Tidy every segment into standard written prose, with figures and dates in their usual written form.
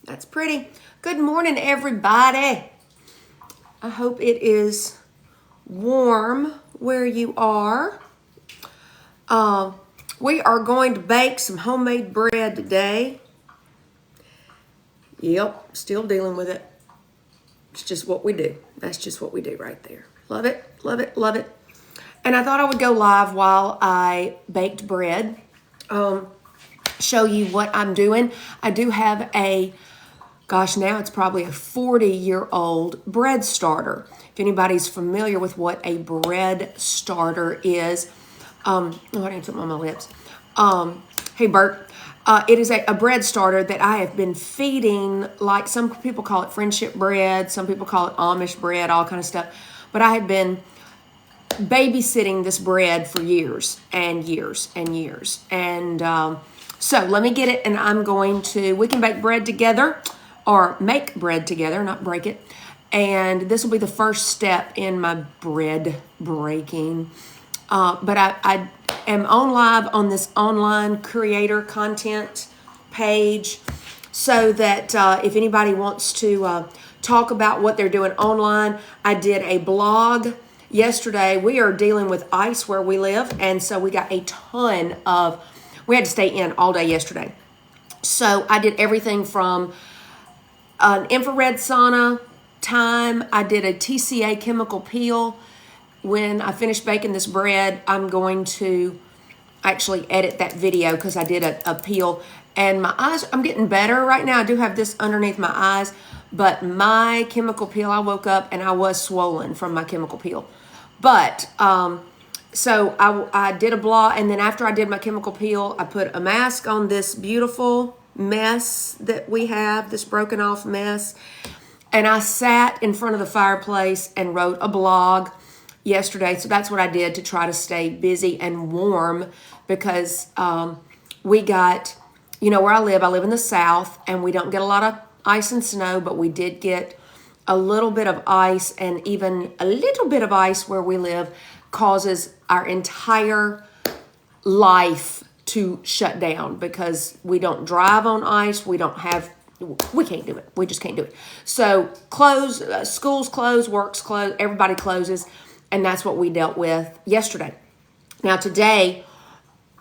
That's pretty. Good morning, everybody. I hope it is warm where you are. We are going to bake some homemade bread today. Yep, still dealing with it. It's just what we do. That's just what we do right there. Love it, love it, love it. And I thought I would go live while I baked bread. Show you what I'm doing. I do have now it's probably a 40-year-old bread starter. If anybody's familiar with what a bread starter is, I didn't put them on my lips. Hey, Bert. It is a bread starter that I have been feeding, like some people call it friendship bread, some people call it Amish bread, all kind of stuff. But I have been babysitting this bread for years and years and years. And so let me get it, and we can bake bread together or make bread together, not break it. And this will be the first step in my bread breaking. But I am on live on this online creator content page so that if anybody wants to talk about what they're doing online. I did a blog yesterday. We are dealing with ice where we live, and so we got we had to stay in all day yesterday. So I did everything from an infrared sauna time. I did a TCA chemical peel. When I finish baking this bread, I'm going to actually edit that video because I did a peel. And my eyes, I'm getting better right now. I do have this underneath my eyes, but my chemical peel, I woke up and I was swollen from my chemical peel. But, so I did a blot, and then after I did my chemical peel, I put a mask on this beautiful mess that we have, this broken off mess. And I sat in front of the fireplace and wrote a blog yesterday. So that's what I did to try to stay busy and warm because we got, where I live in the South, and we don't get a lot of ice and snow, but we did get a little bit of ice, and even a little bit of ice where we live causes our entire life to shut down because we don't drive on ice. We can't do it. We just can't do it. So schools close, work's close, everybody closes. And that's what we dealt with yesterday. Now today,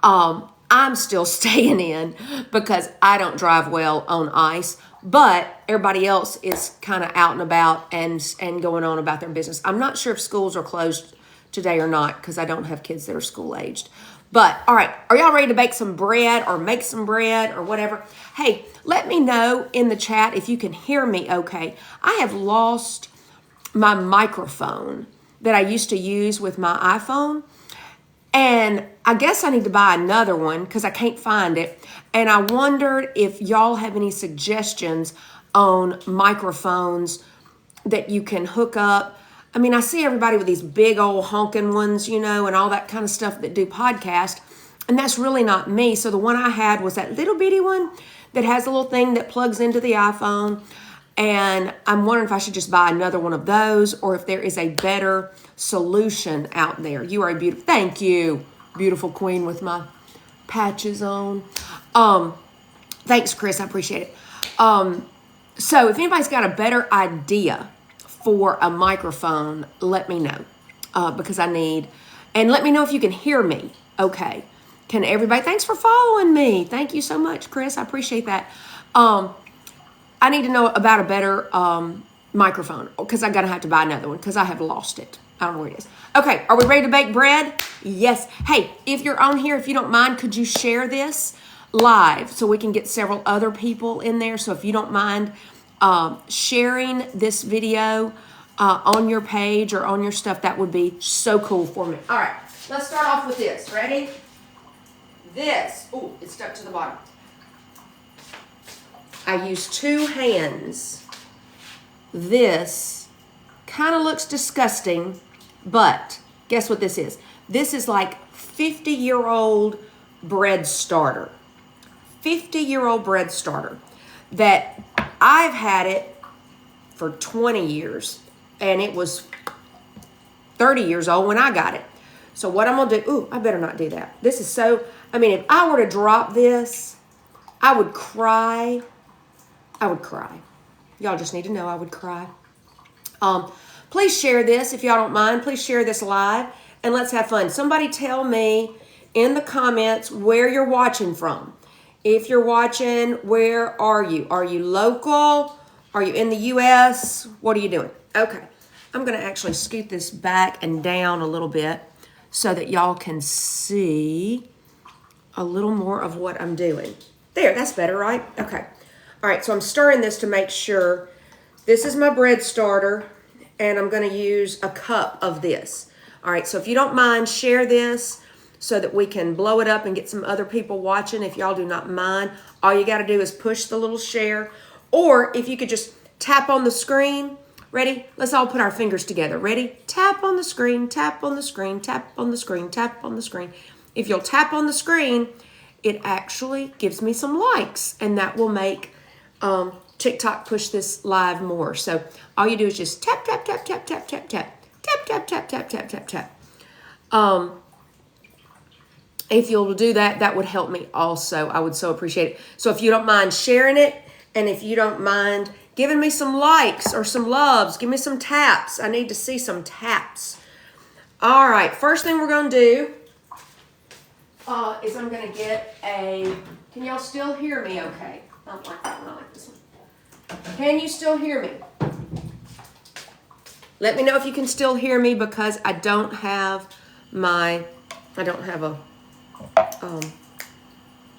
I'm still staying in because I don't drive well on ice, but everybody else is kind of out and about and going on about their business. I'm not sure if schools are closed today or not because I don't have kids that are school aged. But all right, are y'all ready to bake some bread or make some bread or whatever? Hey, let me know in the chat if you can hear me okay. I have lost my microphone that I used to use with my iPhone. And I guess I need to buy another one because I can't find it. And I wondered if y'all have any suggestions on microphones that you can hook up. I mean, I see everybody with these big old honking ones, and all that kind of stuff that do podcast. And that's really not me. So the one I had was that little bitty one that has a little thing that plugs into the iPhone. And I'm wondering if I should just buy another one of those or if there is a better solution out there. You are thank you, beautiful queen with my patches on. Thanks, Chris. I appreciate it. So if anybody's got a better idea for a microphone, let me know because and let me know if you can hear me. Okay. Can everybody? Thanks for following me. Thank you so much, Chris. I appreciate that. I need to know about a better microphone because I'm going to have to buy another one because I have lost it. I don't know where it is. Okay, are we ready to bake bread? Yes. Hey, if you're on here, if you don't mind, could you share this live so we can get several other people in there? So if you don't mind sharing this video on your page or on your stuff, that would be so cool for me. All right, let's start off with this. Ready? Oh, it's stuck to the bottom. I use 2 hands. This kind of looks disgusting, but guess what this is? This is like 50-year-old bread starter. 50-year-old bread starter that I've had it for 20 years, and it was 30 years old when I got it. So what I'm going to do, I better not do that. This is if I were to drop this, I would cry. I would cry. Y'all just need to know I would cry. Please share this if y'all don't mind. Please share this live and let's have fun. Somebody tell me in the comments where you're watching from. If you're watching, where are you? Are you local? Are you in the U.S.? What are you doing? Okay. I'm going to actually scoot this back and down a little bit so that y'all can see a little more of what I'm doing. There, that's better, right? Okay. All right, so I'm stirring this to make sure. This is my bread starter, and I'm going to use a cup of this. All right, so if you don't mind, share this so that we can blow it up and get some other people watching. If y'all do not mind, all you got to do is push the little share. Or if you could just tap on the screen. Ready? Let's all put our fingers together. Ready? Tap on the screen, tap on the screen, tap on the screen, tap on the screen. If you'll tap on the screen, it actually gives me some likes, and that will make TikTok push this live more. So all you do is just tap, tap, tap, tap, tap, tap, tap, tap, tap, tap, tap, tap, tap, tap. If you'll do that, that would help me also. I would so appreciate it. So if you don't mind sharing it, and if you don't mind giving me some likes or some loves, give me some taps. I need to see some taps. All right, first thing we're going to do is I'm going to get a, can y'all still hear me okay? I don't like that one, I like this one. Can you still hear me? Let me know if you can still hear me because I don't have a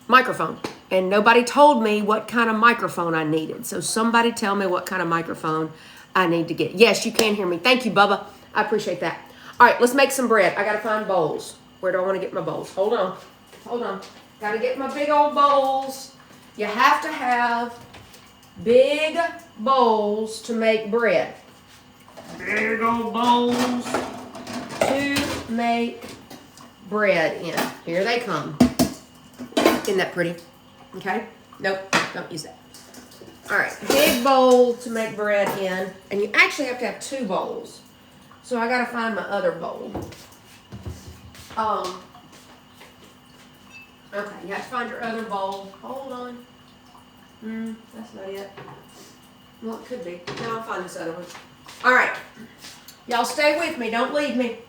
microphone. And nobody told me what kind of microphone I needed. So somebody tell me what kind of microphone I need to get. Yes, you can hear me. Thank you, Bubba. I appreciate that. All right, let's make some bread. I got to find bowls. Where do I want to get my bowls? Hold on. Hold on. Got to get my big old bowls. You have to have big bowls to make bread. Big old bowls to make bread in. Here they come. Isn't that pretty? Okay? Nope, don't use that. All right, big bowl to make bread in. And you actually have to have two bowls. So I got to find my other bowl. Okay, you have to find your other bowl. Hold on. That's not it. Well, it could be. Now I'll find this other one. All right. Y'all stay with me. Don't leave me.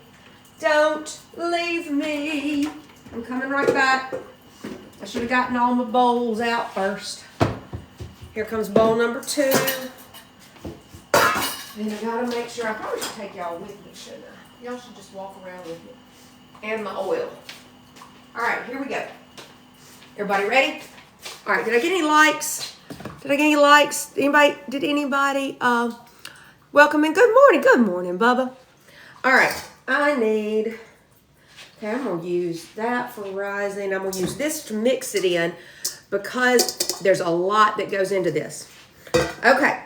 Don't leave me. I'm coming right back. I should have gotten all my bowls out first. Here comes bowl number 2. And I gotta make sure, I probably should take y'all with me, shouldn't I? Y'all should just walk around with me. And my oil. All right, here we go. Everybody ready? All right, did I get any likes? Did I get any likes? Did anybody welcome in? Good morning, Bubba. All right, I need, okay, I'm gonna use that for rising. I'm gonna use this to mix it in because there's a lot that goes into this. Okay,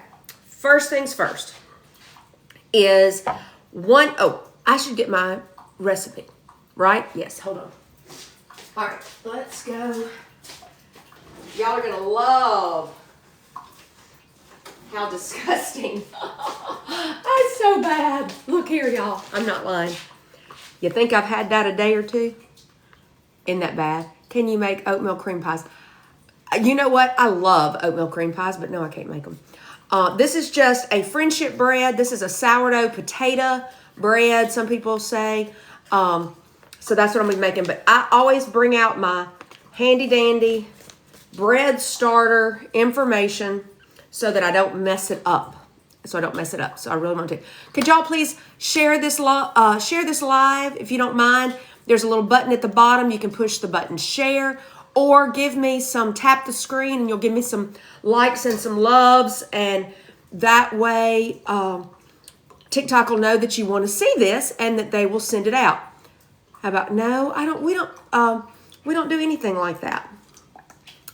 first things first is I should get my recipe, right? Yes, hold on. All right, let's go. Y'all are gonna love how disgusting. That's so bad. Look here, y'all. I'm not lying. You think I've had that a day or two? Isn't that bad? Can you make oatmeal cream pies? You know what? I love oatmeal cream pies, but no, I can't make them. This is just a friendship bread. This is a sourdough potato bread, some people say. So that's what I'm going to be making. But I always bring out my handy dandy bread starter information so that I don't mess it up. So I really want to. Could y'all please share this live if you don't mind? There's a little button at the bottom. You can push the button share or give me some, tap the screen and you'll give me some likes and some loves. And that way TikTok will know that you want to see this and that they will send it out. How about, no, we don't do anything like that.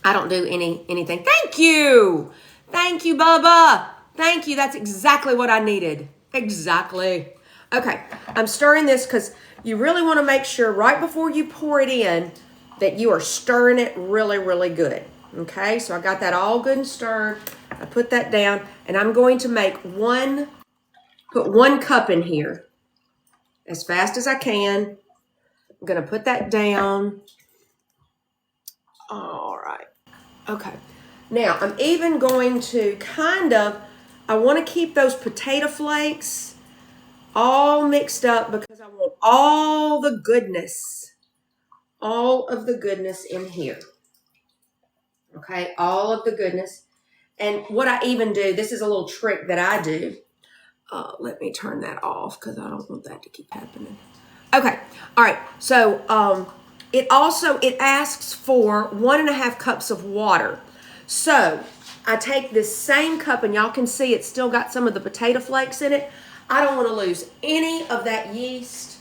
I don't do anything. Thank you, Bubba. Thank you. That's exactly what I needed. Exactly. Okay, I'm stirring this because you really want to make sure right before you pour it in that you are stirring it really, really good. Okay, so I got that all good and stirred. I put that down, and I'm going to put 1 cup in here as fast as I can. I'm going to put that down. All right. Okay. Now, I'm even going to I want to keep those potato flakes all mixed up because I want all of the goodness in here. Okay, all of the goodness. And what I even do, this is a little trick that I do. Let me turn that off because I don't want that to keep happening. Okay, all right. So it asks for 1.5 cups of water. So I take this same cup, and y'all can see it's still got some of the potato flakes in it. I don't want to lose any of that yeast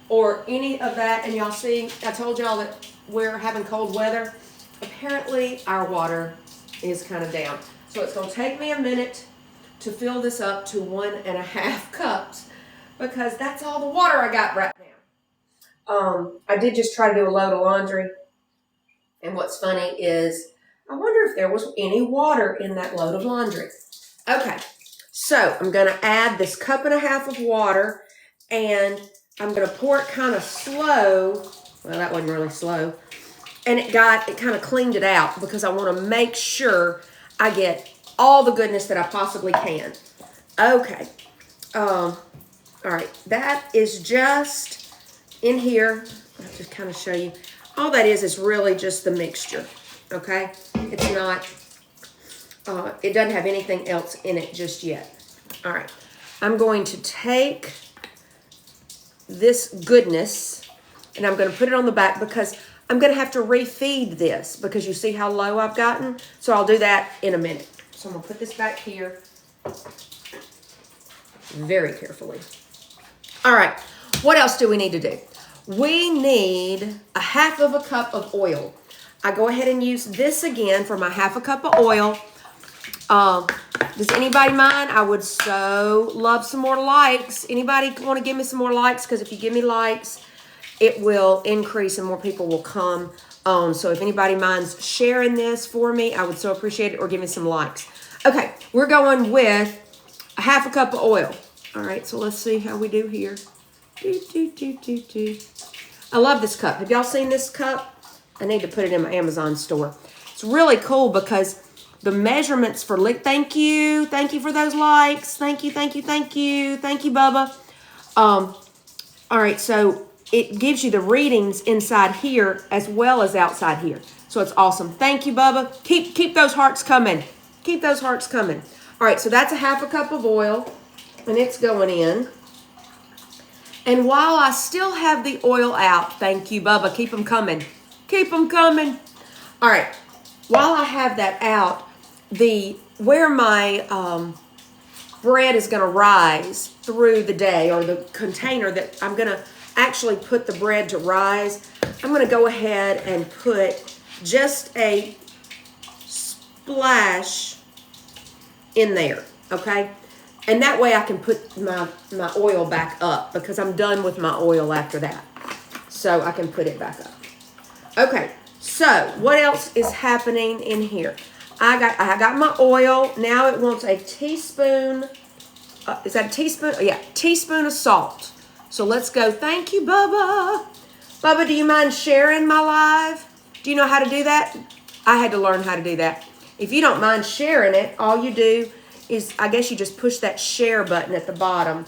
or any of that. And y'all see, I told y'all that we're having cold weather. Apparently our water is kind of down. So it's going to take me a minute to fill this up to 1.5 cups because that's all the water I got right now. I did just try to do a load of laundry. And what's funny is I wonder if there was any water in that load of laundry. Okay, so I'm going to add this 1.5 cups of water, and I'm going to pour it kind of slow. Well, that wasn't really slow. And it kind of cleaned it out because I want to make sure I get all the goodness that I possibly can. Okay. All right. That is just in here. I'll just kind of show you. All that is really just the mixture. Okay. It's not, it doesn't have anything else in it just yet. All right. I'm going to take this goodness and I'm going to put it on the back because I'm going to have to refeed this because you see how low I've gotten. So I'll do that in a minute. So I'm going to put this back here very carefully. All right. What else do we need to do? We need 1/2 cup of oil. I go ahead and use this again for my 1/2 cup of oil. Does anybody mind? I would so love some more likes. Anybody want to give me some more likes? Because if you give me likes, it will increase and more people will come on. So if anybody minds sharing this for me, I would so appreciate it, or give me some likes. Okay, we're going with 1/2 cup of oil. All right, so let's see how we do here. I love this cup. Have y'all seen this cup? I need to put it in my Amazon store. It's really cool because the measurements for thank you for those likes. Thank you, Bubba. All right, so it gives you the readings inside here as well as outside here. So it's awesome. Thank you, Bubba. Keep those hearts coming. Keep those hearts coming. All right, so that's 1/2 cup of oil, and it's going in. And while I still have the oil out, thank you, Bubba. Keep them coming. Keep them coming. All right, while I have that out, where my bread is going to rise through the day, or the container that I'm going to actually put the bread to rise, I'm going to go ahead and put just a splash in there, okay? And that way I can put my oil back up because I'm done with my oil after that. So I can put it back up. Okay, so what else is happening in here? I got my oil. Now it wants a teaspoon. Is that a teaspoon? Yeah, teaspoon of salt. So let's go. Thank you, Bubba. Bubba, do you mind sharing my live? Do you know how to do that? I had to learn how to do that. If you don't mind sharing it, all you do is, I guess you just push that share button at the bottom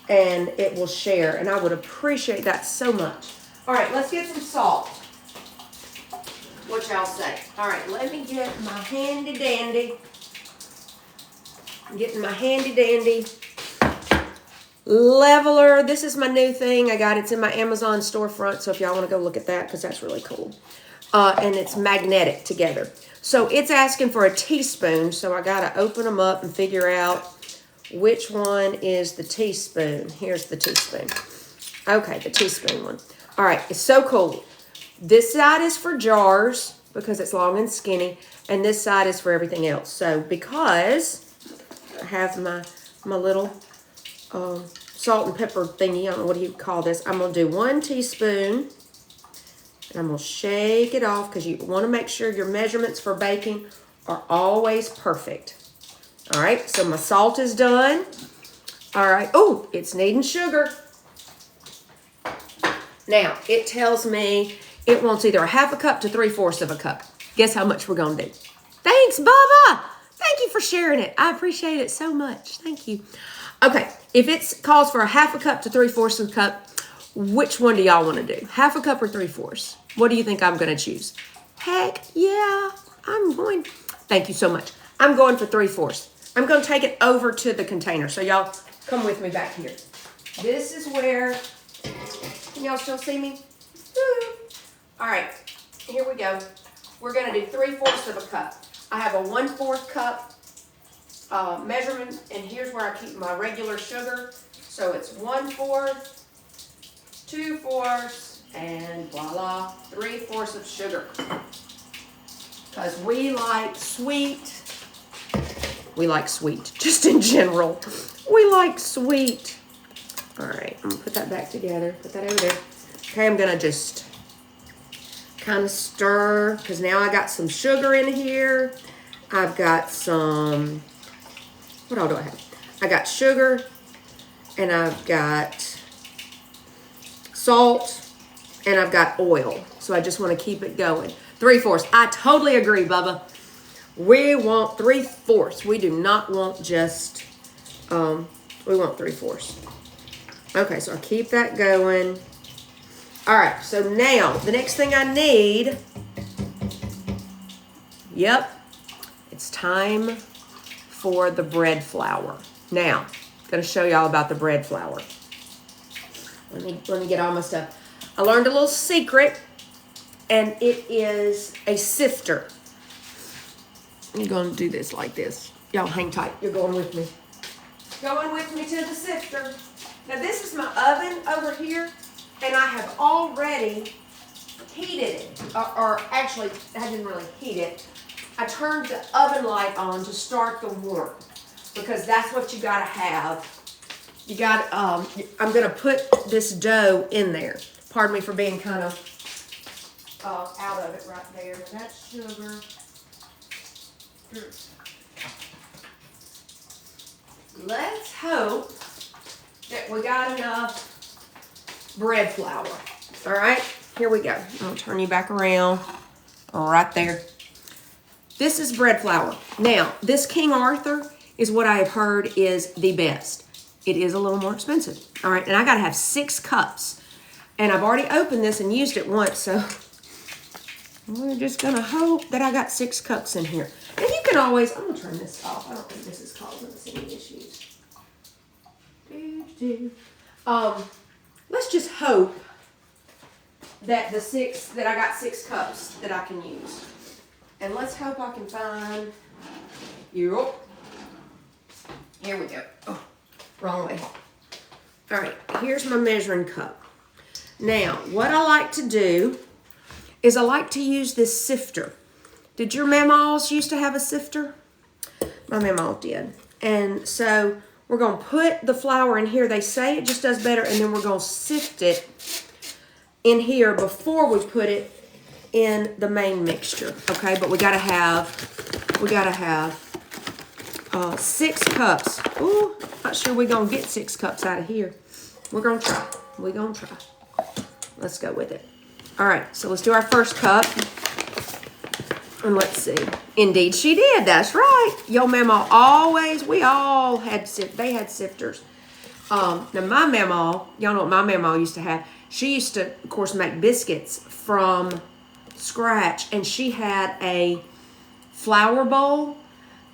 and it will share. And I would appreciate that so much. All right, let's get some salt. What y'all say? All right, let me get my handy dandy. I'm getting my handy dandy leveler. This is my new thing I got. It's in my Amazon storefront, so if y'all want to go look at that, because that's really cool. And it's magnetic together. So it's asking for a teaspoon, so I got to open them up and figure out which one is the teaspoon. Here's the teaspoon. Okay, the teaspoon one. All right, it's so cool. This side is for jars because it's long and skinny, and this side is for everything else. So because I have my little salt and pepper thingy, I don't know, what do you call this? I'm going to do 1 teaspoon. And I'm going to shake it off because you want to make sure your measurements for baking are always perfect. All right, so my salt is done. All right, oh, it's needing sugar. Now, it tells me it wants either 1/2 cup to 3/4 of a cup. Guess how much we're going to do? Thanks, Bubba. Thank you for sharing it. I appreciate it so much. Thank you. Okay, if it calls for a 1/2 cup to 3/4 of a cup, which one do y'all want to do? 1/2 cup or 3/4? What do you think I'm going to choose? Heck yeah, I'm going. Thank you so much. I'm going for 3/4. I'm going to take it over to the container. So y'all come with me back here. This is where, can y'all still see me? Woo. All right, here we go. We're going to do 3/4 of a cup. I have a 1/4 cup measurement, and here's where I keep my regular sugar. So it's 1/4, 2/4, and voila, 3/4 of sugar. Because we like sweet. We like sweet, just in general. We like sweet. All right, I'm gonna put that back together. Put that over there. Okay, I'm gonna just kind of stir, because now I got some sugar in here. I've got some, what all do I have? I got sugar, and I've got salt, and I've got oil. So I just want to keep it going. 3/4. I totally agree, Bubba. We want 3/4. We do not want just, we want 3/4. Okay, so I'll keep that going. All right, so now the next thing I need, yep, it's time for the bread flour. Now, I'm gonna show y'all about the bread flour. Let me get all my stuff. I learned a little secret, and it is a sifter. I'm gonna do this like this. Y'all hang tight, you're going with me. Going with me to the sifter. Now this is my oven over here, and I have already heated it, or actually, I didn't really heat it. I turned the oven light on to start the warmth, because that's what you gotta have. You got, I'm gonna put this dough in there. Pardon me for being kind of out of it right there. That's sugar. Let's hope that we got enough bread flour. All right, here we go. I'm gonna turn you back around. Right there. This is bread flour. Now, this King Arthur is what I have heard is the best. It is a little more expensive. All right, and I gotta have 6 cups. And I've already opened this and used it once, so we're just gonna hope that I got 6 cups in here. And you can always, I'm gonna turn this off. I don't think this is causing us any issues. Let's just hope that I got 6 cups that I can use. And let's hope I can find, here we go. Oh, wrong way. All right, here's my measuring cup. Now, what I like to do is I like to use this sifter. Did your mamaws used to have a sifter? My mamaw did. And so we're going to put the flour in here. They say it just does better, and then we're going to sift it in here before we put it in the main mixture. Okay, but we got to have 6 cups. Ooh, not sure we're going to get 6 cups out of here. We're going to try. We're going to try. Let's go with it. All right, so let's do our first cup. And let's see. Indeed, she did. That's right. Yo, mama we all had, they had sifters. Now, my mama, y'all know what my mama used to have. She used to, of course, make biscuits from scratch. And she had a flour bowl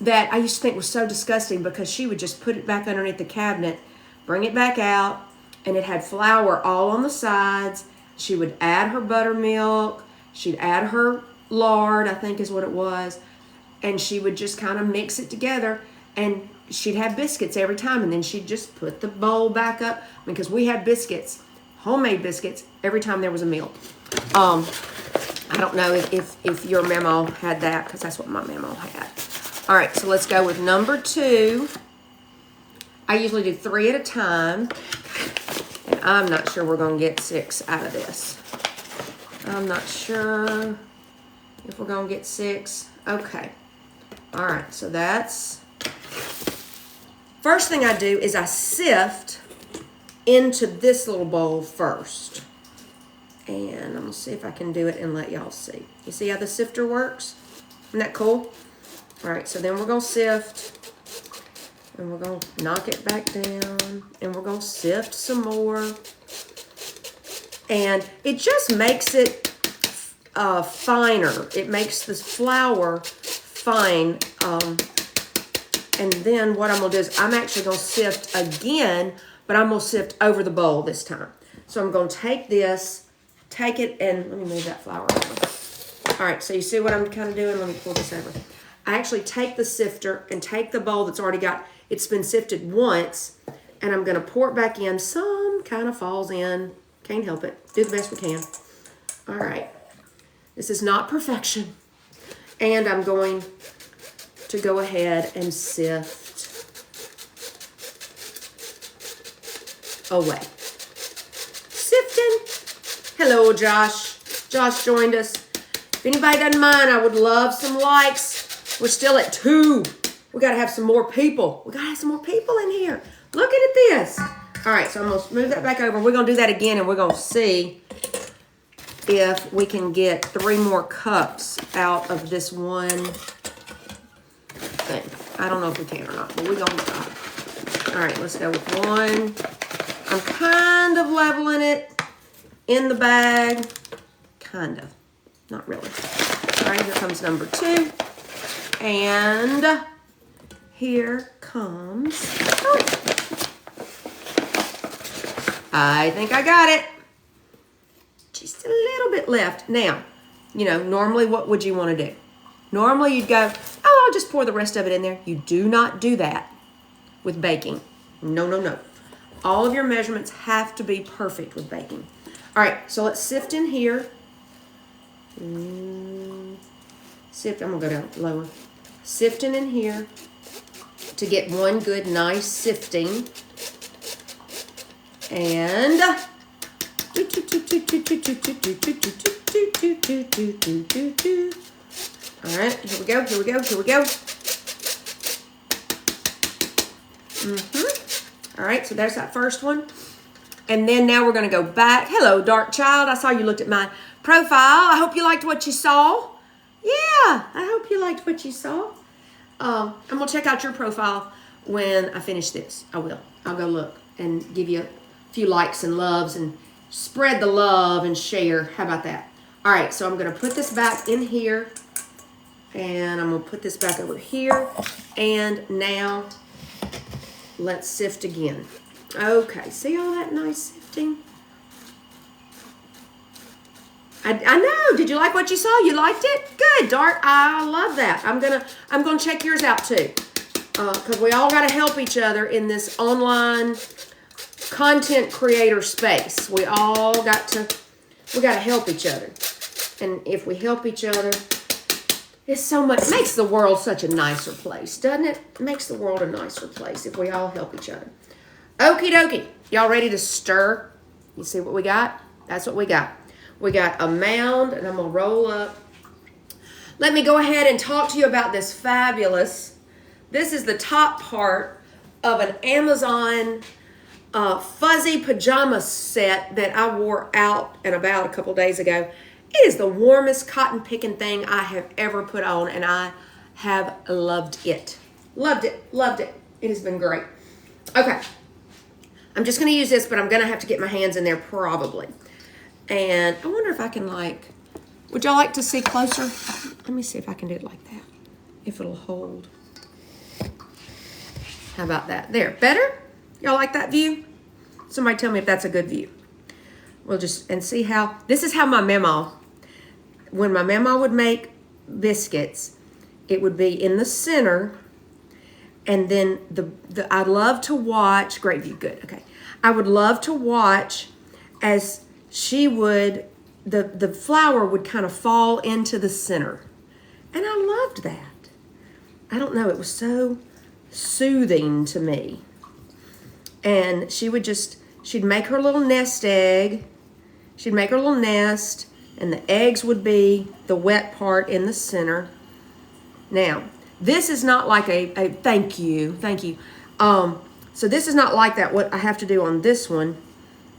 that I used to think was so disgusting, because she would just put it back underneath the cabinet, bring it back out, and it had flour all on the sides. She would add her buttermilk. She'd add her lard, I think is what it was. And she would just kind of mix it together, and she'd have biscuits every time. And then she'd just put the bowl back up, because we had biscuits, homemade biscuits, every time there was a meal. I don't know if your mama had that, because that's what my mama had. All right, so let's go with number 2. I usually do 3 at a time. And I'm not sure we're going to get 6 out of this. I'm not sure if we're going to get 6. Okay. All right, so that's... First thing I do is I sift into this little bowl first. And I'm going to see if I can do it and let y'all see. You see how the sifter works? Isn't that cool? All right, so then we're going to sift. And we're going to knock it back down. And we're going to sift some more. And it just makes it finer. It makes the flour fine. And then what I'm going to do is I'm actually going to sift again, but I'm going to sift over the bowl this time. So I'm going to take this, take it, and let me move that flour over. All right, so you see what I'm kind of doing? Let me pull this over. I actually take the sifter and take the bowl that's already got, it's been sifted once, and I'm going to pour it back in. Some kind of falls in. Can't help it. Do the best we can. All right. This is not perfection. And I'm going to go ahead and sift away. Sifting. Hello, Josh. Josh joined us. If anybody doesn't mind, I would love some likes. We're still at 2. We got to have some more people. We got to have some more people in here. Looking at this. All right, so I'm going to move that back over. We're going to do that again, and we're going to see if we can get 3 more cups out of this one thing. I don't know if we can or not, but we're going to try. All right, let's go with 1. I'm kind of leveling it in the bag. Kind of. Not really. All right, here comes number 2. And here comes 3. I think I got it. Just a little bit left. Now, you know, normally what would you want to do? Normally you'd go, oh, I'll just pour the rest of it in there. You do not do that with baking. No, no, no. All of your measurements have to be perfect with baking. All right, so let's sift in here. Sift, I'm going to go down lower. Sifting in here to get one good, nice sifting. And all right, here we go, here we go, here we go. All right, so there's that first one. And then now we're going to go back. Hello, Dark Child. I saw you looked at my profile. I hope you liked what you saw. Yeah, I hope you liked what you saw. I'm going to check out your profile when I finish this. I will. I'll go look and give you a few likes and loves and spread the love and share. How about that? All right, so I'm going to put this back in here. And I'm going to put this back over here. And now let's sift again. Okay, see all that nice sifting? I know. Did you like what you saw? You liked it? Good, Dart. I love that. I'm gonna check yours out too, because we all got to help each other in this online content creator space. We got to help each other, and if we help each other, it's so much. It makes the world such a nicer place, doesn't it? It makes the world a nicer place if we all help each other. Okie dokie. Y'all ready to stir? You see what we got? That's what we got. We got a mound, and I'm going to roll up. Let me go ahead and talk to you about this fabulous. This is the top part of an Amazon fuzzy pajama set that I wore out and about a couple days ago. It is the warmest cotton picking thing I have ever put on, and I have loved it. Loved it. Loved it. It has been great. Okay. I'm just going to use this, but I'm going to have to get my hands in there probably. And I wonder if I can would y'all like to see closer? Let me see if I can do it like that. If it'll hold. How about that? There, better? Y'all like that view? Somebody tell me if that's a good view. We'll just, and see how, this is how my mama, when my mama would make biscuits, it would be in the center. And then I'd love to watch, great view, good, okay. I would love to watch as she would, the flour would kind of fall into the center. And I loved that. I don't know, it was so soothing to me. And she'd make her little nest egg. She'd make her little nest, and the eggs would be the wet part in the center. Now, this is not like a thank you. So this is not like that. What I have to do on this one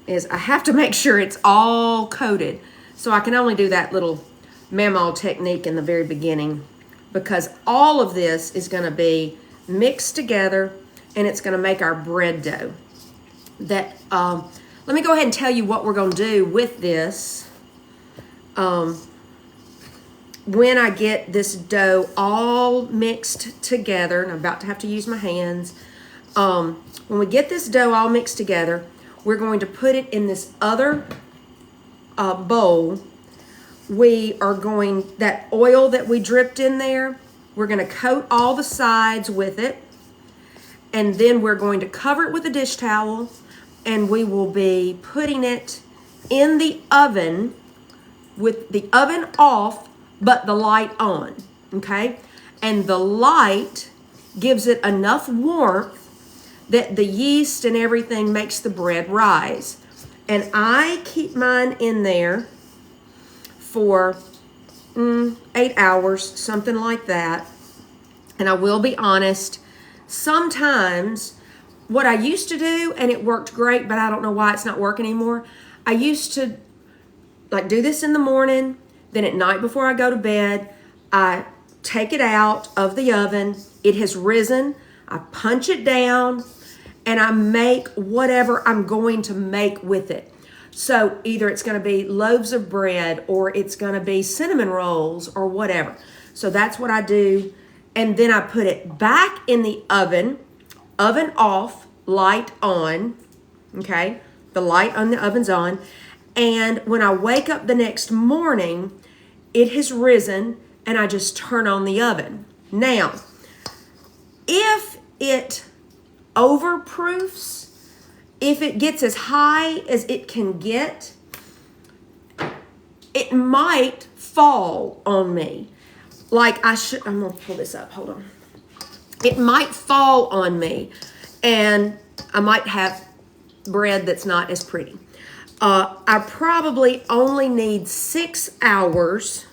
is I have to make sure it's all coated. So I can only do that little mammal technique in the very beginning because all of this is going to be mixed together and it's going to make our bread dough. Let me go ahead and tell you what we're going to do with this. When I get this dough all mixed together, and I'm about to have to use my hands, when we get this dough all mixed together, we're going to put it in this other bowl. We are going, that oil that we dripped in there, we're going to coat all the sides with it, and then we're going to cover it with a dish towel, and we will be putting it in the oven with the oven off but the light on, okay? And the light gives it enough warmth that the yeast and everything makes the bread rise. And I keep mine in there for 8 hours, something like that. And I will be honest, sometimes what I used to do, and it worked great, but I don't know why it's not working anymore. I used to like do this in the morning, then at night before I go to bed, I take it out of the oven. It has risen. I punch it down and I make whatever I'm going to make with it. So either it's going to be loaves of bread or it's going to be cinnamon rolls or whatever. So that's what I do. And then I put it back in the oven off, light on, okay? The light on the oven's on. And when I wake up the next morning, it has risen and I just turn on the oven. Now, if it overproofs, if it gets as high as it can get, it might fall on me. Like I'm gonna pull this up, hold on. It might fall on me and I might have bread that's not as pretty. I probably only need 6 hours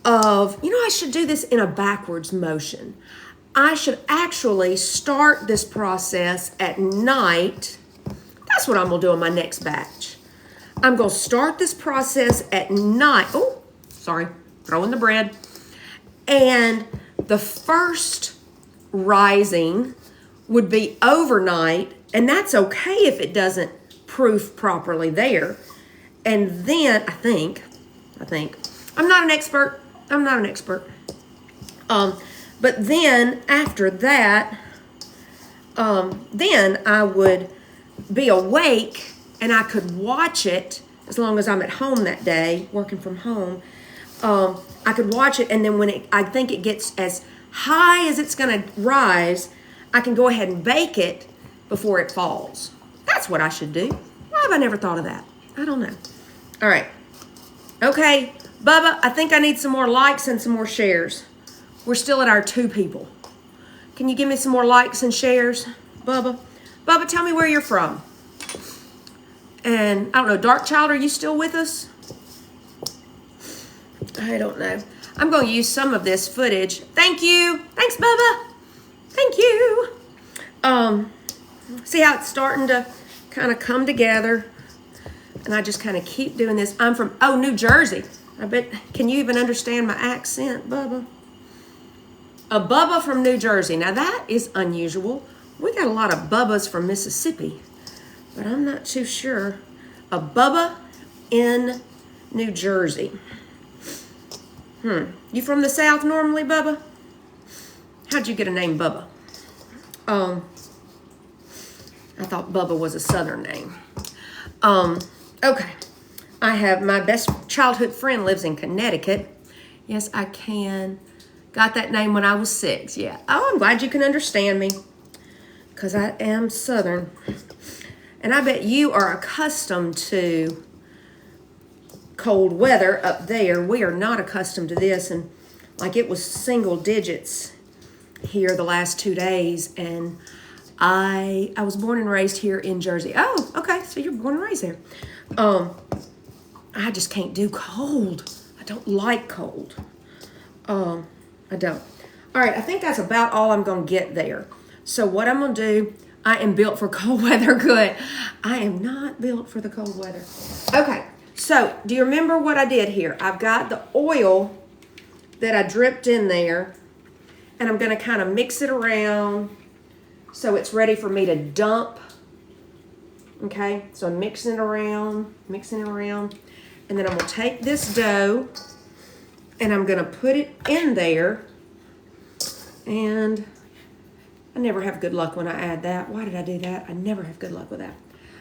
of, I should do this in a backwards motion. I should actually start this process at night. That's what I'm going to do on my next batch. I'm going to start this process at night. Oh, sorry, throwing the bread. And the first rising would be overnight, and that's okay if it doesn't proof properly there. And then I think I'm not an expert. But then after that, then I would be awake and I could watch it as long as I'm at home that day, working from home. I could watch it, and then when I think it gets as high as it's going to rise, I can go ahead and bake it before it falls. That's what I should do. Why have I never thought of that? I don't know. All right. Okay, Bubba, I think I need some more likes and some more shares. We're still at our 2 people. Can you give me some more likes and shares, Bubba? Bubba, tell me where you're from. And I don't know, Dark Child, are you still with us? I don't know. I'm going to use some of this footage. Thank you. Thanks, Bubba. Thank you. See how it's starting to kind of come together, and I just kind of keep doing this. I'm from New Jersey. I bet, can you even understand my accent, Bubba? A Bubba from New Jersey. Now that is unusual. We got a lot of Bubbas from Mississippi, but I'm not too sure. A Bubba in New Jersey. You from the South normally, Bubba? How'd you get a name, Bubba? I thought Bubba was a Southern name. Okay. I have my best childhood friend lives in Connecticut. Yes, I can. Got that name when I was 6. Yeah. Oh, I'm glad you can understand me, because I am Southern. And I bet you are accustomed to cold weather up there. We are not accustomed to this. And like it was single digits here the last 2 days. And I was born and raised here in Jersey. Oh, okay. So you're born and raised there. I just can't do cold. I don't like cold. I don't. All right, I think that's about all I'm going to get there. So what I'm going to do, I am built for cold weather. Good. I am not built for the cold weather. Okay, so do you remember what I did here? I've got the oil that I dripped in there, and I'm gonna kind of mix it around so it's ready for me to dump. Okay, so I'm mixing it around, and then I'm gonna take this dough and I'm gonna put it in there, and I never have good luck when I add that. Why did I do that? I never have good luck with that.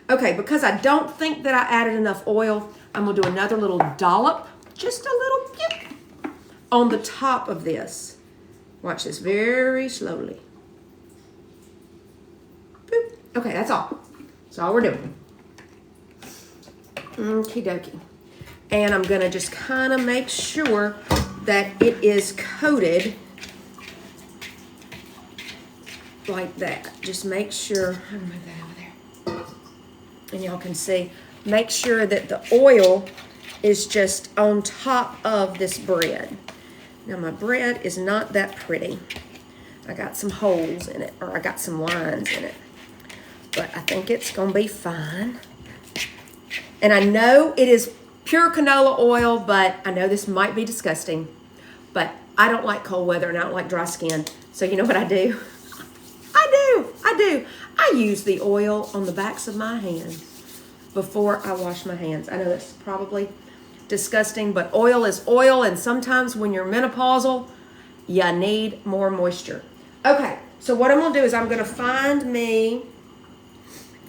Okay, because I don't think that I added enough oil, I'm gonna do another little dollop, just a little yip, on the top of this. Watch this very slowly. Boop. Okay, that's all. That's all we're doing. Okie dokie. And I'm gonna just kind of make sure that it is coated like that. Just make sure, I'll move that over there. And y'all can see, make sure that the oil is just on top of this bread. Now my bread is not that pretty. I got some holes in it, or I got some lines in it. But I think it's gonna be fine. And I know it is pure canola oil, but I know this might be disgusting, but I don't like cold weather and I don't like dry skin. So you know what I do? I use the oil on the backs of my hands before I wash my hands. I know that's probably disgusting, but oil is oil, and sometimes when you're menopausal, you need more moisture. Okay, so what I'm gonna do is I'm gonna find me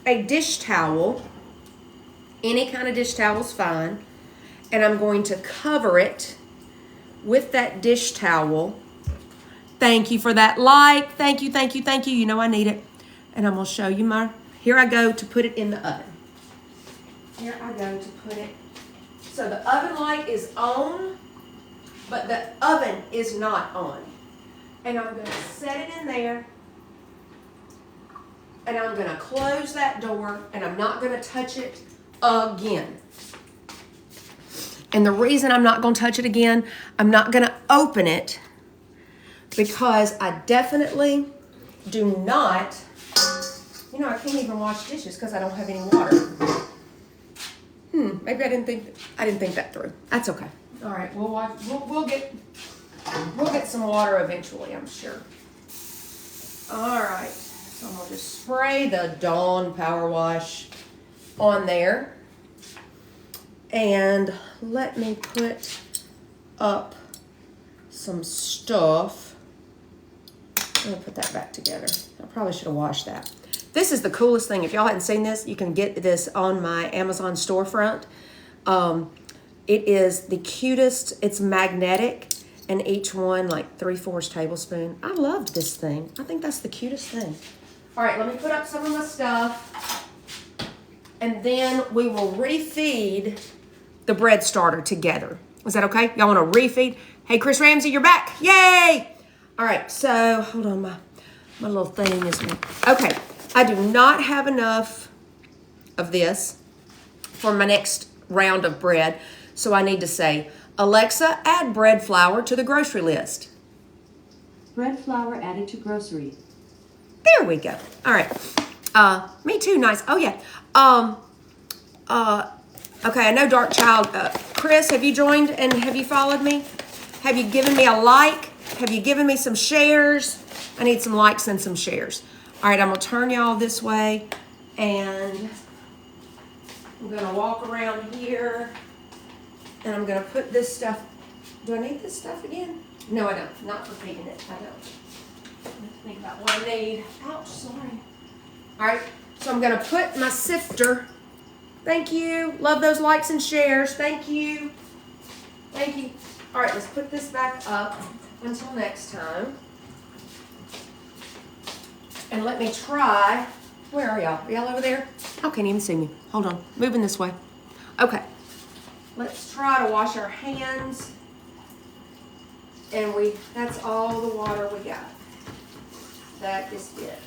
a dish towel. Any kind of dish towel is fine. And I'm going to cover it with that dish towel. Thank you for that like. Thank you, thank you, thank you. You know I need it. And I'm going to show you here I go to put it in the oven. Here I go to put it. So the oven light is on, but the oven is not on. And I'm going to set it in there. And I'm going to close that door, and I'm not going to touch it again. And the reason I'm not going to touch it again, I'm not going to open it, because I definitely do not, I can't even wash dishes because I don't have any water. Maybe I didn't think that through. That's okay. All right, we'll get some water eventually, I'm sure. All right, so I'm gonna just spray the Dawn Power Wash on there, and let me put up some stuff. I'm gonna put that back together. I probably should have washed that. This is the coolest thing. If y'all hadn't seen this, you can get this on my Amazon storefront. It is the cutest. It's magnetic, and each one like 3/4 tablespoon. I loved this thing. I think that's the cutest thing. All right, let me put up some of my stuff, and then we will refeed the bread starter together. Is that okay? Y'all want to refeed? Hey, Chris Ramsey, you're back. Yay! All right, so hold on, my little thing is okay. I do not have enough of this for my next round of bread, so I need to say, Alexa, add bread flour to the grocery list. Bread flour added to grocery. There we go. All right. Me too. Nice. Oh yeah. Okay. I know Dark Child. Chris, have you joined and have you followed me? Have you given me a like? Have you given me some shares? I need some likes and some shares. All right. I'm gonna turn y'all this way, and I'm gonna walk around here, and I'm gonna put this stuff. Do I need this stuff again? No, I don't. Not for feeding it. I don't. Let's think about what I need. Ouch, sorry. All right, so I'm going to put my sifter. Thank you. Love those likes and shares. Thank you. Thank you. All right, let's put this back up until next time. And let me try. Where are y'all? Are y'all over there? I can't even see me. Hold on. Moving this way. Okay. Let's try to wash our hands. And that's all the water we got. That is it.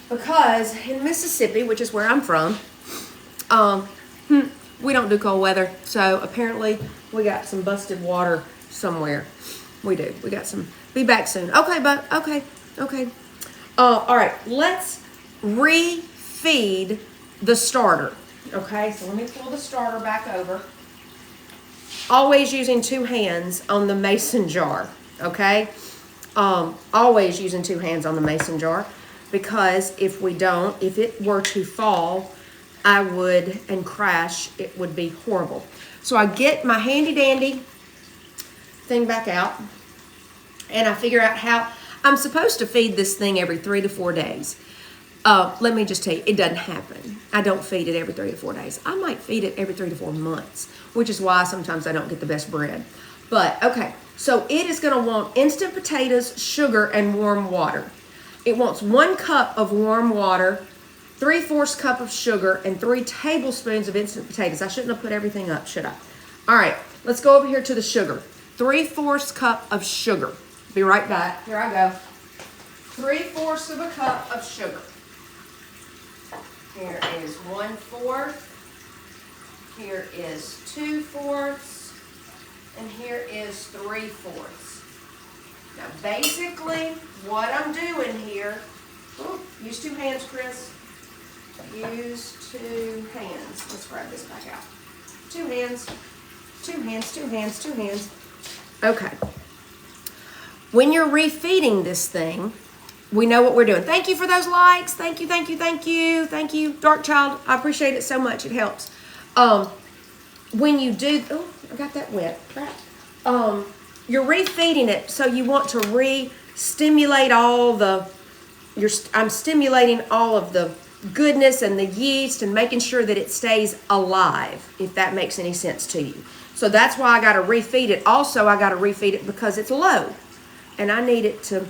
Because in Mississippi, which is where I'm from, we don't do cold weather. So apparently we got some busted water somewhere. We do. We got some. Be back soon. Okay, but okay. All right. Let's refeed the starter. Okay, so let me pull the starter back over. always using 2 hands on the mason jar, okay? Always using 2 hands on the mason jar, because if we don't, if it were to fall, I would, and crash, it would be horrible. So I get my handy dandy thing back out, and I figure out how I'm supposed to feed this thing every 3 to 4 days. Let me just tell you, it doesn't happen. I don't feed it every 3 to 4 days. I might feed it every 3 to 4 months, which is why sometimes I don't get the best bread. But, okay, so it is going to want instant potatoes, sugar, and warm water. It wants 1 cup of warm water, 3/4 cup of sugar, and 3 tablespoons of instant potatoes. I shouldn't have put everything up, should I? All right, let's go over here to the sugar. 3/4 cup of sugar. Be right back. Here I go. 3/4 of a cup of sugar. Here is 1/4. Here is 2/4. And here is 3/4. Now, basically, what I'm doing here, use 2 hands, Chris. Use 2 hands. Let's grab this back out. 2 hands, 2 hands, 2 hands, 2 hands. Okay. When you're refeeding this thing, we know what we're doing. Thank you for those likes. Thank you, thank you, thank you, thank you. Dark Child, I appreciate it so much. It helps. When you do, oh, I got that wet. Crap. You're refeeding it, so you want to re-stimulate all the, I'm stimulating all of the goodness and the yeast and making sure that it stays alive, if that makes any sense to you. So that's why I got to refeed it. Also, I got to refeed it because it's low, and I need it to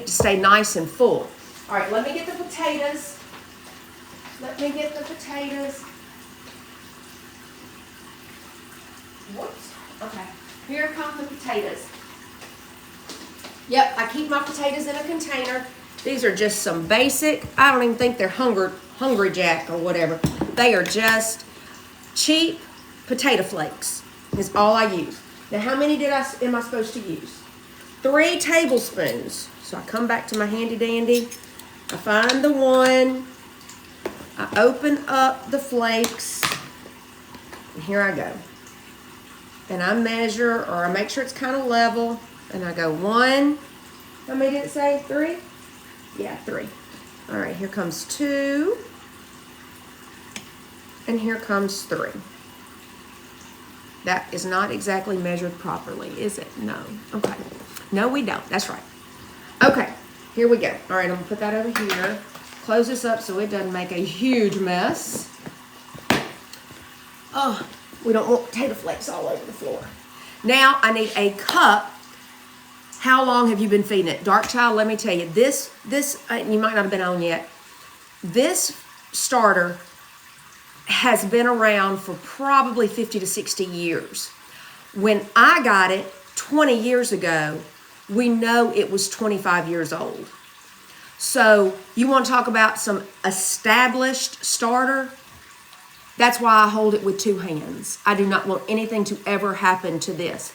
stay nice and full. All right, let me get the potatoes. Let me get the potatoes. Whoops. Okay, here come the potatoes. Yep, I keep my potatoes in a container. These are just some basic, I don't even think they're Hungry Jack or whatever. They are just cheap potato flakes is all I use. Now, how many am I supposed to use? 3 tablespoons. So I come back to my handy dandy. I find the one. I open up the flakes. And here I go. And I measure, or I make sure it's kind of level. And I go 1. How many did it say? 3? Yeah, 3. All right, here comes 2. And here comes 3. That is not exactly measured properly, is it? No. Okay. No, we don't. That's right. Okay, here we go. All right, I'm going to put that over here. Close this up so it doesn't make a huge mess. Oh, we don't want potato flakes all over the floor. Now, I need a cup. How long have you been feeding it? Dark Child, let me tell you, this you might not have been on yet. This starter has been around for probably 50 to 60 years. When I got it 20 years ago, we know it was 25 years old. So you want to talk about some established starter? That's why I hold it with 2 hands. I do not want anything to ever happen to this.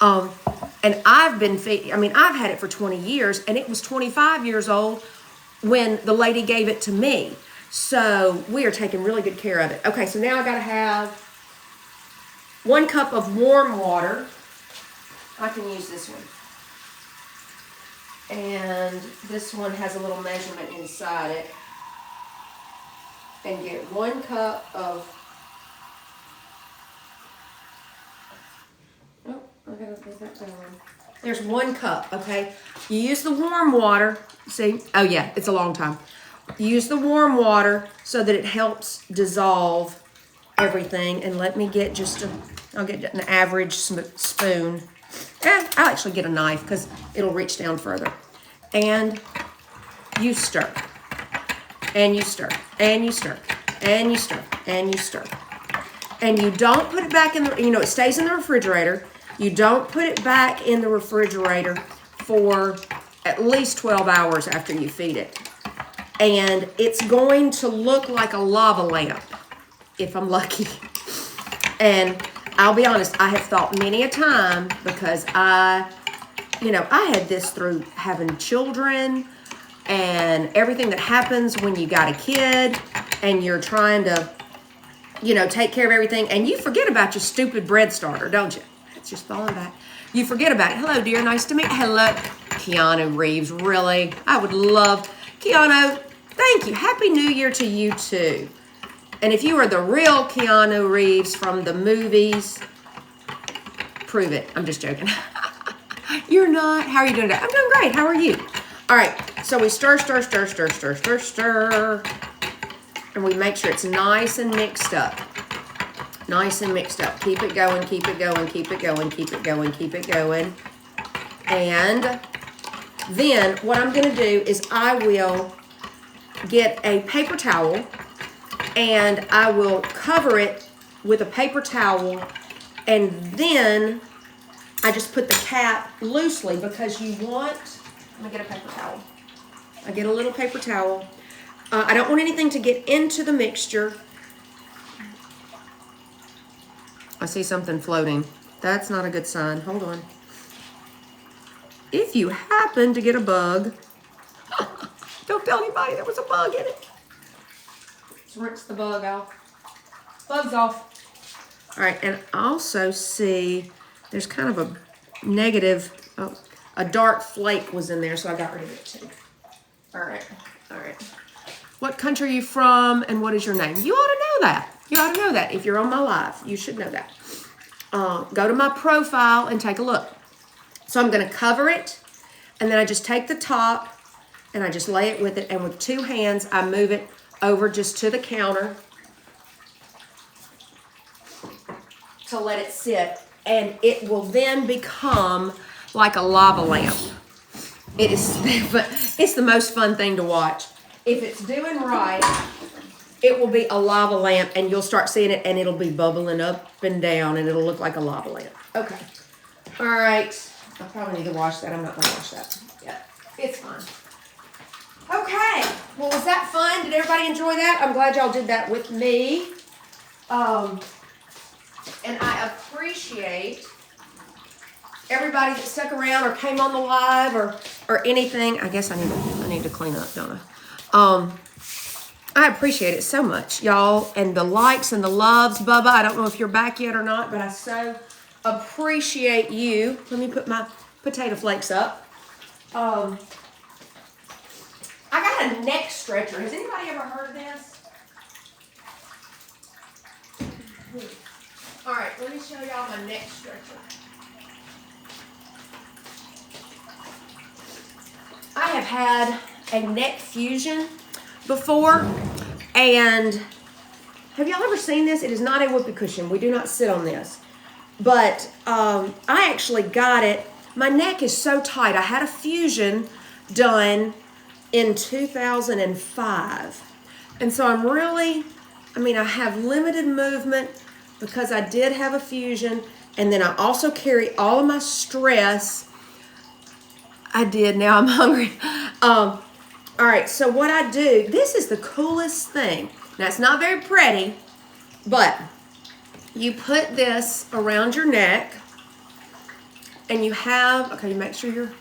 And I've had it for 20 years, and it was 25 years old when the lady gave it to me. So we are taking really good care of it. Okay, so now I gotta have 1 cup of warm water. I can use this one. And this one has a little measurement inside it. And get 1 cup of, oh, I gotta put that down. There's 1 cup, okay? You use the warm water, see? Oh yeah, it's a long time. You use the warm water so that it helps dissolve everything. And let me get I'll get an average spoon. I'll actually get a knife because it'll reach down further. And you stir. And you stir. And you stir. And you stir. And you stir. And you don't put it back in the, it stays in the refrigerator. You don't put it back in the refrigerator for at least 12 hours after you feed it. And it's going to look like a lava lamp, if I'm lucky. And I'll be honest, I have thought many a time, because I had this through having children and everything that happens when you got a kid and you're trying to take care of everything, and you forget about your stupid bread starter, don't you? It's just falling back. You forget about it. Hello, dear. Nice to meet you. Hello. Keanu Reeves, really? I would love... Keanu, thank you. Happy New Year to you, too. And if you are the real Keanu Reeves from the movies, prove it. I'm just joking. You're not. How are you doing today? I'm doing great. How are you? All right. So we stir, stir, stir, stir, stir, stir, stir. And we make sure it's nice and mixed up. Nice and mixed up. Keep it going, keep it going, keep it going, keep it going, keep it going. And then what I'm going to do is I will get a paper towel and I will cover it with a paper towel, and then I just put the cap loosely because you want... Let me get a paper towel. I get a little paper towel. I don't want anything to get into the mixture. I see something floating. That's not a good sign. Hold on. If you happen to get a bug, don't tell anybody there was a bug in it. Let's rinse the bug off. Bug's off. All right, and I also see there's kind of a negative, a dark flake was in there, so I got rid of it too. All right, all right. What country are you from and what is your name? You ought to know that. You ought to know that. If you're on my live, you should know that. Go to my profile and take a look. So I'm going to cover it, and then I just take the top and I just lay it with it, and with two hands I move it over just to the counter to let it sit, and it will then become like a lava lamp. It is, it's the most fun thing to watch. If it's doing right, it will be a lava lamp, and you'll start seeing it, and it'll be bubbling up and down, and it'll look like a lava lamp. Okay. All right. I probably need to wash that. I'm not going to wash that. Yeah, it's fine. Okay. Well, was that fun? Did everybody enjoy that? I'm glad y'all did that with me. And I appreciate everybody that stuck around or came on the live or anything. I guess I need to clean up, don't I? I appreciate it so much, y'all, and the likes and the loves. Bubba, I don't know if you're back yet or not, but I so appreciate you. Let me put my potato flakes up. I got a neck stretcher. Has anybody ever heard of this? All right, let me show y'all my neck stretcher. I have had a neck fusion before, and have y'all ever seen this? It is not a whoopee cushion. We do not sit on this. But I actually got it. My neck is so tight. I had a fusion done in 2005. And so I have limited movement because I did have a fusion. And then I also carry all of my stress. I did. Now I'm hungry. All right. So what I do, this is the coolest thing. Now, it's not very pretty, but you put this around your neck, and you make sure your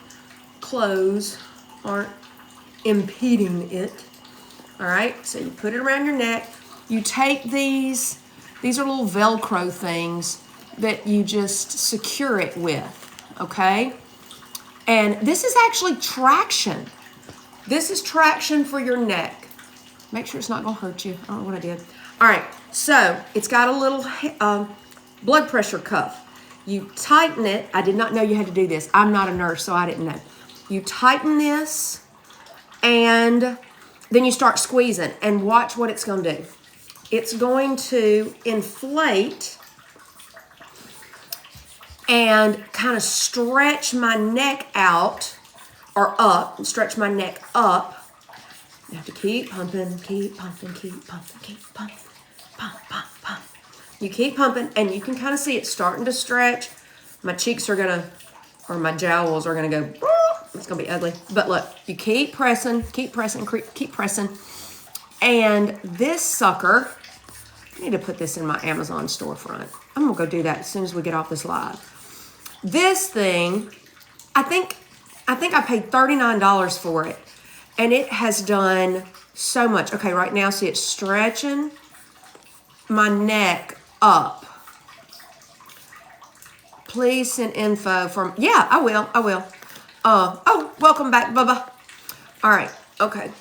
clothes aren't impeding it. All right, so you put it around your neck. You take these are little Velcro things that you just secure it with, okay? And this is actually traction. This is traction for your neck. Make sure it's not gonna hurt you. I don't know what I did. All right, so it's got a little blood pressure cuff. You tighten it. I did not know you had to do this. I'm not a nurse, so I didn't know. You tighten this, and then you start squeezing, and watch what it's gonna do. It's going to inflate and kind of stretch my neck out, or up, stretch my neck up. You have to keep pumping, keep pumping, keep pumping, keep pumping, pump, pump, pump. You keep pumping, and you can kind of see it starting to stretch. My cheeks are gonna, or my jowls are gonna go, it's gonna be ugly. But look, you keep pressing, keep pressing, keep pressing. And this sucker, I need to put this in my Amazon storefront. I'm gonna go do that as soon as we get off this live. This thing, I think I paid $39 for it. And it has done so much. Okay, right now, see it's stretching. my neck up. Please send info from, yeah, I will. Oh, welcome back, Bubba. All right, okay.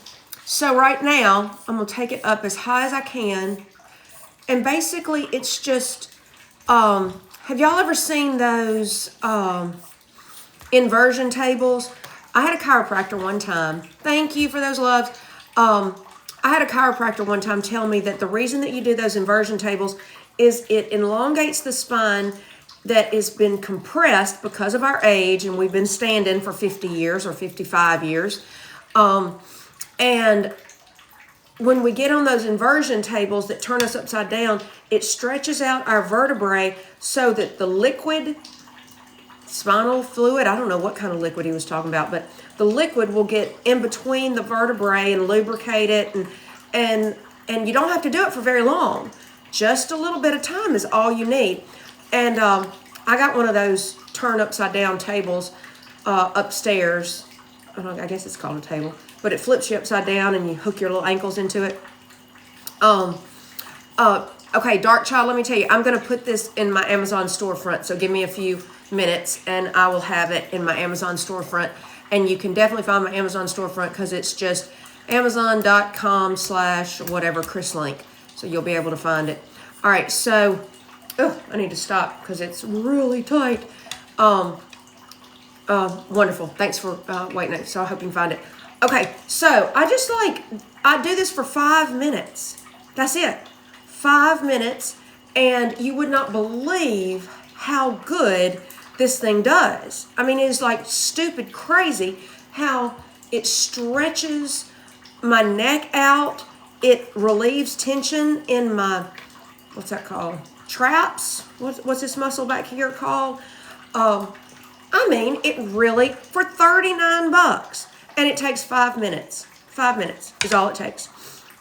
So right now, I'm gonna take it up as high as I can. And basically, it's just, have y'all ever seen those inversion tables? I had a chiropractor one time. Thank you for those loves. I had a chiropractor one time tell me that the reason that you do those inversion tables is it elongates the spine that has been compressed because of our age, and we've been standing for 50 years or 55 years. And when we get on those inversion tables that turn us upside down, it stretches out our vertebrae so that the liquid, spinal fluid, I don't know what kind of liquid he was talking about, but the liquid will get in between the vertebrae and lubricate it, and you don't have to do it for very long. Just a little bit of time is all you need. And I got one of those turn upside down tables upstairs. I guess it's called a table, but it flips you upside down and you hook your little ankles into it. Okay, Dark Child, let me tell you, I'm going to put this in my Amazon storefront, so give me a few minutes and I will have it in my Amazon storefront. And you can definitely find my Amazon storefront because it's just amazon.com/whatever Chris Link. So you'll be able to find it. All right, so, I need to stop because it's really tight. Wonderful. Thanks for waiting. So I hope you can find it. Okay, so I do this for 5 minutes. That's it. 5 minutes, and you would not believe how good this thing does. I mean, it's like stupid crazy how it stretches my neck out. It relieves tension in my, what's that called? Traps? What's this muscle back here called? I mean, it really, for $39, and it takes 5 minutes. 5 minutes is all it takes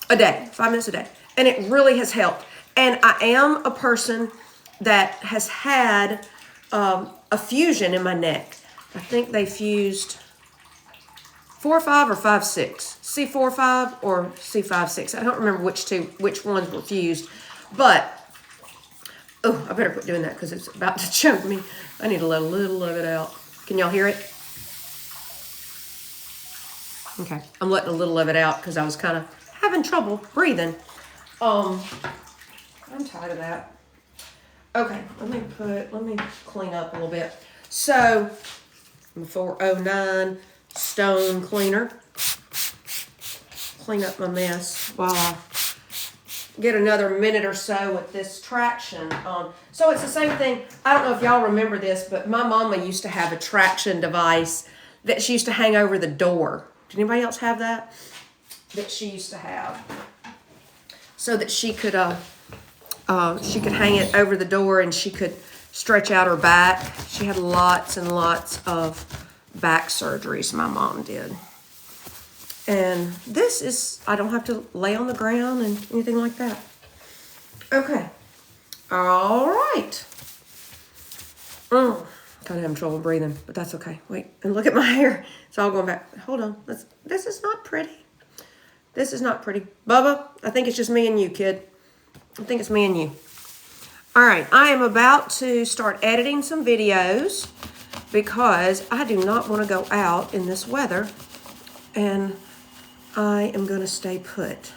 a day, 5 minutes a day. And it really has helped. And I am a person that has had a fusion in my neck. I think they fused 4-5 or 5-6, C4-5 or C5-6. I don't remember which ones were fused, but I better quit doing that because it's about to choke me. I need to let a little of it out. Can y'all hear it? Okay, I'm letting a little of it out because I was kind of having trouble breathing. I'm tired of that. Okay, let me clean up a little bit. So, 409 stone cleaner. Clean up my mess while I get another minute or so with this traction on. So it's the same thing. I don't know if y'all remember this, but my mama used to have a traction device that she used to hang over the door. Did anybody else have that? That she used to have, so that she could hang it over the door and she could stretch out her back. She had lots and lots of back surgeries, my mom did. And this is, I don't have to lay on the ground and anything like that. Okay. All right. Kind of having trouble breathing, but that's okay. Wait, and look at my hair. It's all going back. Hold on. This is not pretty. This is not pretty. Bubba, I think it's just me and you, kid. I think it's me and you. All right, I am about to start editing some videos because I do not want to go out in this weather, and I am going to stay put.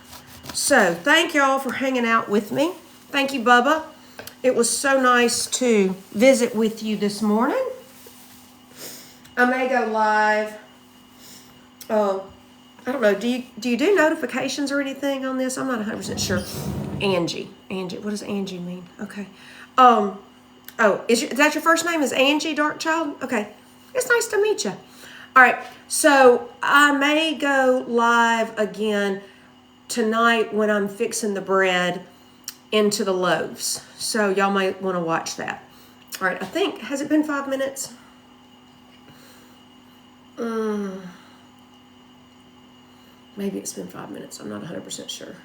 So thank y'all for hanging out with me. Thank you, Bubba. It was so nice to visit with you this morning. I may go live. I don't know. Do you do notifications or anything on this? I'm not 100% sure. Angie. What does Angie mean? Okay. Is that your first name? Is Angie, Dark Child? Okay. It's nice to meet you. All right. So I may go live again tonight when I'm fixing the bread into the loaves. So y'all might want to watch that. All right. I think, has it been 5 minutes? Maybe it's been 5 minutes. I'm not 100% sure.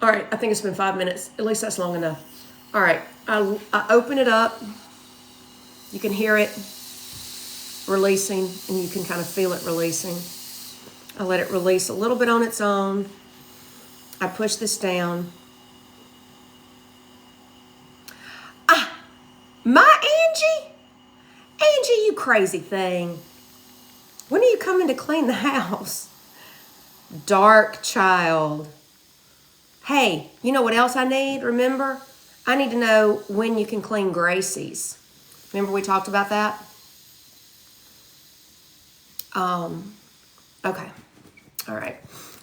All right, I think it's been 5 minutes. At least that's long enough. All right, I open it up. You can hear it releasing, and you can kind of feel it releasing. I let it release a little bit on its own. I push this down. Angie? Angie, you crazy thing. When are you coming to clean the house? Dark child. Hey, you know what else I need? Remember? I need to know when you can clean Gracie's. Remember we talked about that? Okay. All right.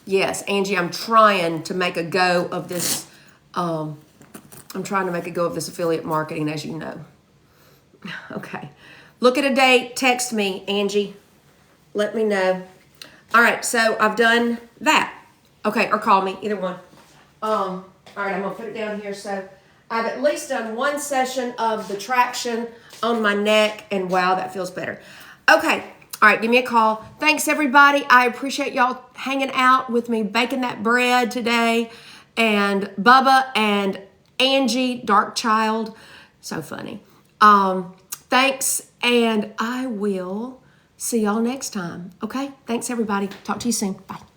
Yes, Angie, I'm trying to make a go of this. I'm trying to make a go of this affiliate marketing, as you know. Okay. Look at a date. Text me, Angie. Let me know. All right. So I've done that. Okay. Or call me. Either one. All right. I'm going to put it down here. So I've at least done one session of the traction on my neck. And wow, that feels better. Okay. All right, give me a call. Thanks, everybody. I appreciate y'all hanging out with me, baking that bread today. And Bubba and Angie, Dark Child. So funny. Thanks, and I will see y'all next time. Okay? Thanks, everybody. Talk to you soon. Bye.